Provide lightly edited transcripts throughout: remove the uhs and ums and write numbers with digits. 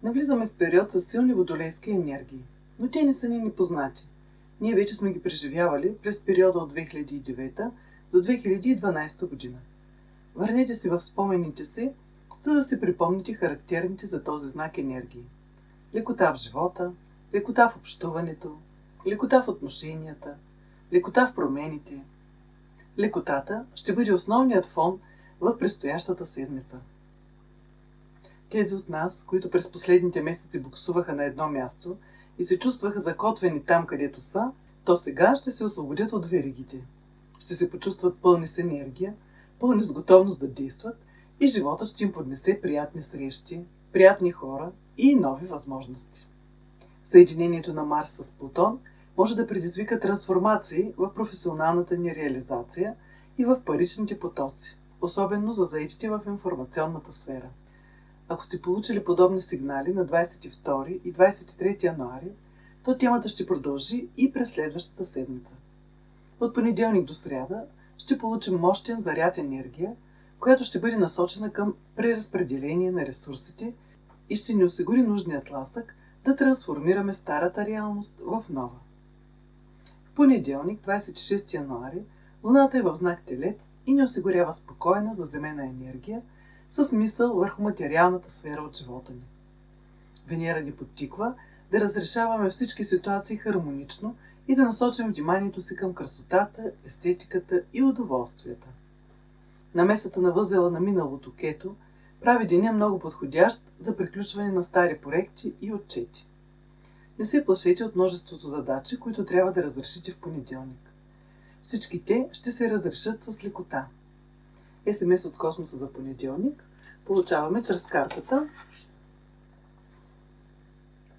Навлизаме в период с силни водолейски енергии, но те не са ни непознати. Ние вече сме ги преживявали през периода от 2009 до 2012 година. Върнете се в спомените си, за да си припомните характерните за този знак енергии. Лекота в живота, лекота в общуването, лекота в отношенията, лекота в промените. Лекотата ще бъде основният фон в предстоящата седмица. Тези от нас, които през последните месеци буксуваха на едно място и се чувстваха закотвени там, където са, то сега ще се освободят от веригите. Ще се почувстват пълни с енергия, пълни с готовност да действат и животът ще им поднесе приятни срещи, приятни хора и нови възможности. Съединението на Марс с Плутон може да предизвика трансформации в професионалната ни реализация и в паричните потоци, особено за заетите в информационната сфера. Ако сте получили подобни сигнали на 22 и 23 януари, то темата ще продължи и през следващата седмица. От понеделник до сряда ще получим мощен заряд енергия, която ще бъде насочена към преразпределение на ресурсите и ще ни осигури нужният тласък да трансформираме старата реалност в нова. В понеделник, 26 януари, Луната е в знак Телец и ни осигурява спокойна заземена енергия с мисъл върху материалната сфера от живота ни. Венера ни подтиква да разрешаваме всички ситуации хармонично и да насочим вниманието си към красотата, естетиката и удоволствията. Намесата на възела на миналото Кето прави деня много подходящ за приключване на стари проекти и отчети. Не се плашете от множеството задачи, които трябва да разрешите в понеделник. Всички те ще се разрешат с лекота. СМС от космоса за понеделник получаваме чрез картата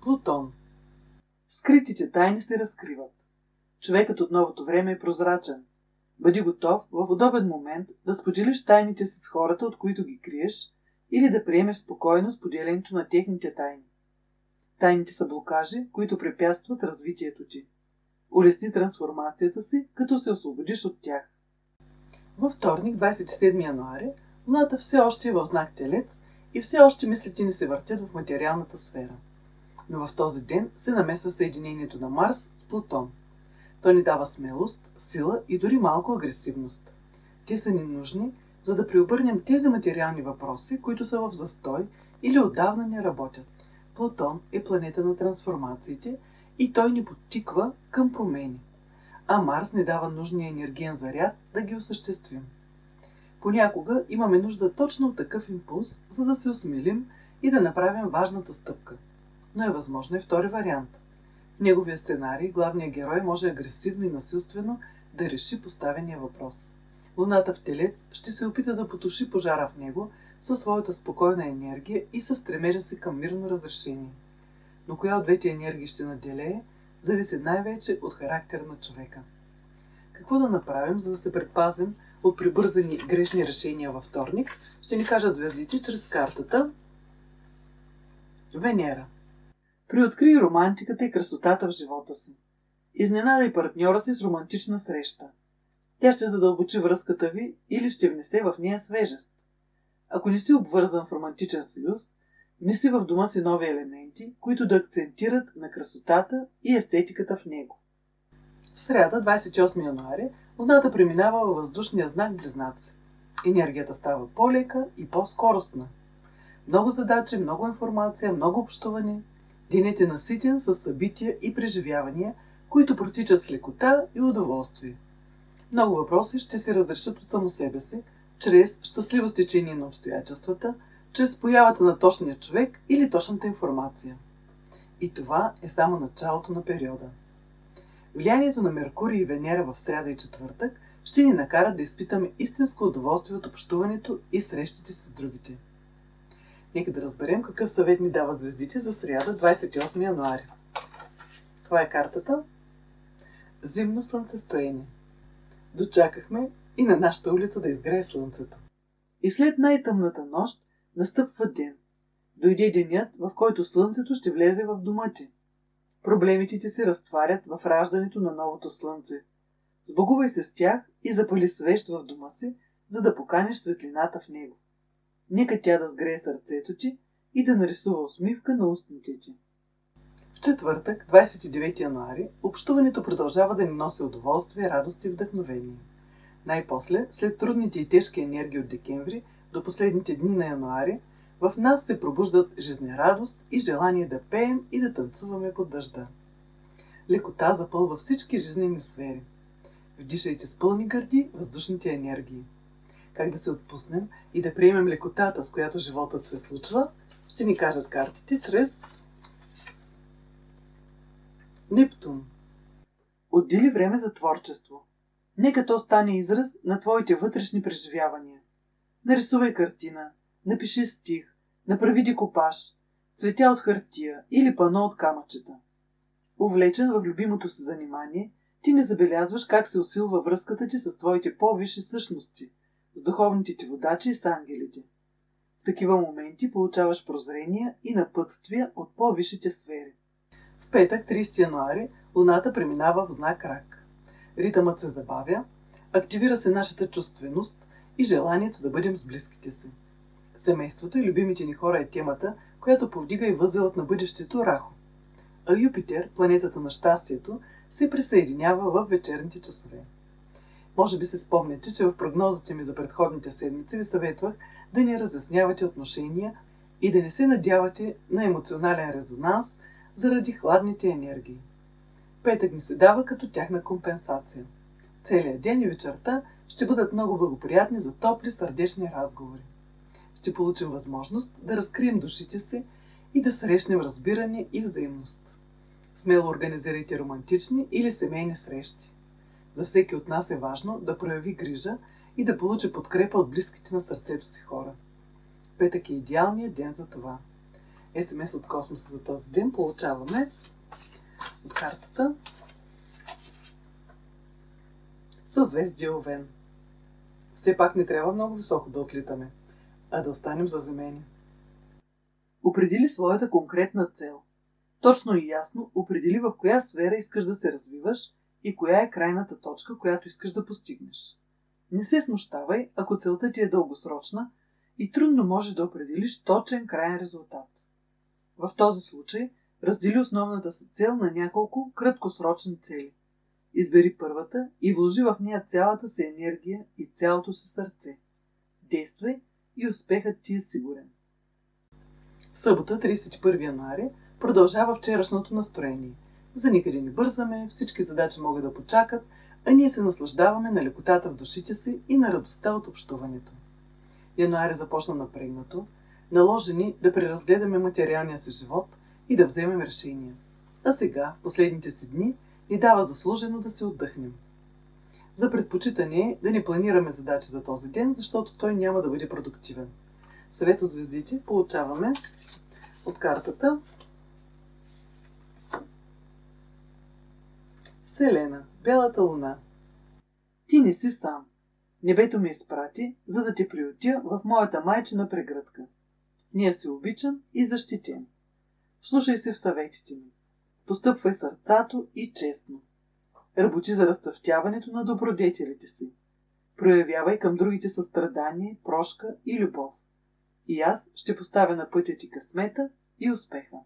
Плутон. Скритите тайни се разкриват. Човекът от новото време е прозрачен. Бъди готов в удобен момент да споделиш тайните си с хората, от които ги криеш, или да приемеш спокойно споделянето на техните тайни. Тайните са блокажи, които препятстват развитието ти. Улесни трансформацията си, като се освободиш от тях. Във вторник, 27 януари, Луната все още е в знак Телец и все още мислите ни се въртят в материалната сфера. Но в този ден се намесва съединението на Марс с Плутон. Той ни дава смелост, сила и дори малко агресивност. Те са ни нужни, за да преобърнем тези материални въпроси, които са в застой или отдавна не работят. Плутон е планета на трансформациите и той ни подтиква към промени. А Марс ни дава нужния енергиен заряд да ги осъществим. Понякога имаме нужда точно от такъв импулс, за да се осмелим и да направим важната стъпка. Но е възможно и втори вариант. В неговия сценарий главният герой може агресивно и насилствено да реши поставения въпрос. Луната в Телец ще се опита да потуши пожара в него със своята спокойна енергия и със стремежа си към мирно разрешение. Но коя от двете енергии ще наделее, зависи най-вече от характера на човека. Какво да направим, за да се предпазим от прибързани грешни решения във вторник, ще ни кажат звездите чрез картата Венера. Приоткрий романтиката и красотата в живота си. Изненадай партньора си с романтична среща. Тя ще задълбочи връзката ви или ще внесе в нея свежест. Ако не си обвързан в романтичен съюз, внеси в дома си нови елементи, които да акцентират на красотата и естетиката в него. В сряда, 28 януари, Луната преминава във въздушния знак Близнаци. Енергията става по-лека и по-скоростна. Много задачи, много информация, много общуване. Денят е наситен с събития и преживявания, които протичат с лекота и удоволствие. Много въпроси ще се разрешат от само себе си, чрез щастливо стечение на обстоятелствата, чрез появата на точния човек или точната информация. И това е само началото на периода. Влиянието на Меркурий и Венера в сряда и четвъртък ще ни накарат да изпитаме истинско удоволствие от общуването и срещите с другите. Нека да разберем какъв съвет ни дават звездите за сряда, 28 януари. Това е картата Зимно слънцестояние. Дочакахме и на нашата улица да изгрее слънцето. И след най-тъмната нощ настъпва ден. Дойде денят, в който слънцето ще влезе в дома ти. Проблемите ти се разтварят в раждането на новото слънце. Сбогувай се с тях и запали свещ в дома си, за да поканиш светлината в него. Нека тя да сгрее сърцето ти и да нарисува усмивка на устните ти. В четвъртък, 29 януари, общуването продължава да ни носи удоволствие, радост и вдъхновение. Най-после, след трудните и тежки енергии от декември до последните дни на януари, в нас се пробуждат жизнерадост и желание да пеем и да танцуваме под дъжда. Лекота запълва всички жизнени сфери. Вдишайте с пълни гърди въздушните енергии. Как да се отпуснем и да приемем лекотата, с която животът се случва, ще ни кажат картите чрез Нептун. Отдели време за творчество. Нека то стане израз на твоите вътрешни преживявания. Нарисувай картина, напиши стих, направи декупаж, цветя от хартия или пано от камъчета. Увлечен в любимото си занимание, ти не забелязваш как се усилва връзката ти с твоите по-висши същности, с духовните ти водачи и с ангелите. В такива моменти получаваш прозрения и напътствия от по-висшите сфери. В петък, 30 януари, Луната преминава в знак Рак. Ритъмът се забавя, активира се нашата чувственост и желанието да бъдем с близките си. Семейството и любимите ни хора е темата, която повдига и възелът на бъдещето Рахо. А Юпитер, планетата на щастието, се присъединява в вечерните часове. Може би се спомняте, че в прогнозите ми за предходните седмици ви съветвах да не разяснявате отношения и да не се надявате на емоционален резонанс заради хладните енергии. Петък ни се дава като тяхна компенсация. Целият ден и вечерта ще бъдат много благоприятни за топли сърдечни разговори. Ще получим възможност да разкрием душите си и да срещнем разбиране и взаимност. Смело организирайте романтични или семейни срещи. За всеки от нас е важно да прояви грижа и да получи подкрепа от близките на сърцето си хора. Петък е идеалният ден за това. СМС от космоса за този ден получаваме от картата съзвездие Овен. Все пак не трябва много високо да отлитаме, а да останем заземени. Определи своята конкретна цел. Точно и ясно определи в коя сфера искаш да се развиваш и коя е крайната точка, която искаш да постигнеш. Не се смущавай, ако целта ти е дългосрочна и трудно можеш да определиш точен краен резултат. В този случай раздели основната си цел на няколко краткосрочни цели. Избери първата и вложи в нея цялата си енергия и цялото си сърце. Действай и успехът ти е сигурен. В събота, 31 януари, продължава вчерашното настроение. За никъде не бързаме, всички задачи могат да почакат, а ние се наслаждаваме на лекотата в душите си и на радостта от общуването. Януари започна напрегнато, наложи ни да преразгледаме материалния си живот и да вземем решения. А сега, последните си дни, ни дава заслужено да се отдъхнем. За предпочитане е да не планираме задачи за този ден, защото той няма да бъде продуктивен. Съвет от звездите получаваме от картата Селена, бялата луна. Ти не си сам. Небето ме изпрати, за да те приютя в моята майчина прегръдка. Ние си обичан и защитен. Вслушай се в съветите ми. Постъпвай сърцато и честно. Работи за разцъфтяването на добродетелите си. Проявявай към другите състрадание, прошка и любов. И аз ще поставя на пътя ти късмета и успеха.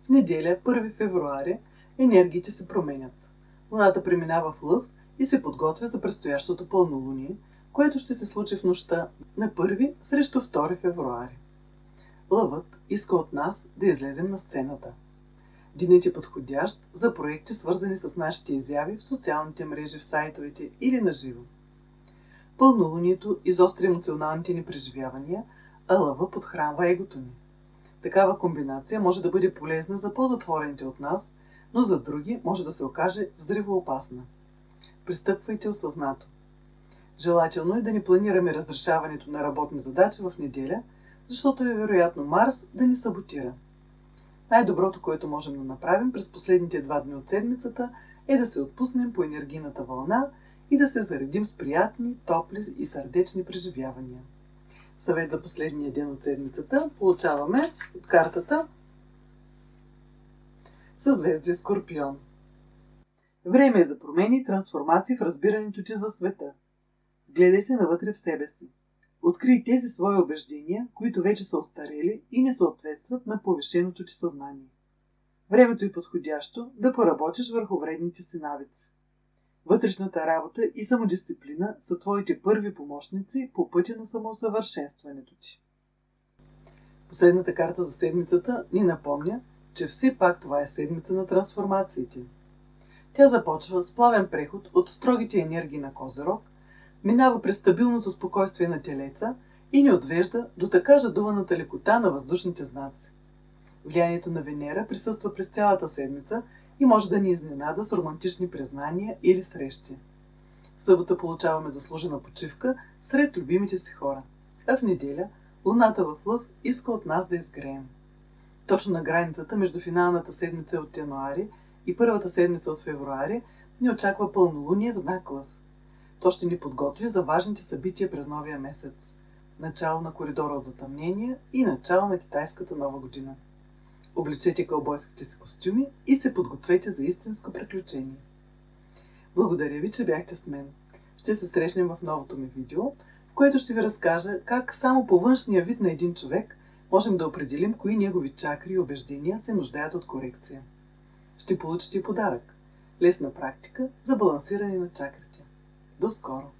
В неделя, 1 февруари, енергиите се променят. Луната преминава в Лъв и се подготвя за предстоящото пълнолуние, което ще се случи в нощта на 1 срещу 2 февруари. Лъвът иска от нас да излезем на сцената. Денят е подходящ за проекти, свързани с нашите изяви в социалните мрежи, в сайтовете или на живо. Пълнолунието изостря емоционалните ни преживявания, а лъва подхранва егото ни. Такава комбинация може да бъде полезна за по-затворените от нас, но за други може да се окаже взривоопасна. Пристъпвайте осъзнато. Желателно е да не планираме разрешаването на работни задачи в неделя, защото е вероятно Марс да ни саботира. Най-доброто, което можем да направим през последните 2 дни от седмицата, е да се отпуснем по енергийната вълна и да се заредим с приятни, топли и сърдечни преживявания. Съвет за последния ден от седмицата получаваме от картата Съзвездие Скорпион. Време е за промени и трансформации в разбирането ти за света. Гледай се навътре в себе си. Открий тези свои убеждения, които вече са остарели и не съответстват на повишеното ти съзнание. Времето е подходящо да поработиш върху вредните си навици. Вътрешната работа и самодисциплина са твоите първи помощници по пътя на самоусъвършенстването ти. Последната карта за седмицата ни напомня, че все пак това е седмица на трансформациите. Тя започва с плавен преход от строгите енергии на Козирог, минава през стабилното спокойствие на Телеца и ни отвежда до така жадуваната лекота на въздушните знаци. Влиянието на Венера присъства през цялата седмица и може да ни изненада с романтични признания или срещи. В събота получаваме заслужена почивка сред любимите си хора, а в неделя Луната в Лъв иска от нас да изгреем. Точно на границата между финалната седмица от януари и първата седмица от февруари ни очаква пълнолуние в знак Лъв. То ще ни подготви за важните събития през новия месец. Начало на коридора от затъмнения и начало на китайската нова година. Облечете кълбойските си костюми и се подгответе за истинско приключение. Благодаря ви, че бяхте с мен. Ще се срещнем в новото ми видео, в което ще ви разкажа как само по външния вид на един човек можем да определим кои негови чакри и убеждения се нуждаят от корекция. Ще получите и подарък – лесна практика за балансиране на чакрите. До скоро!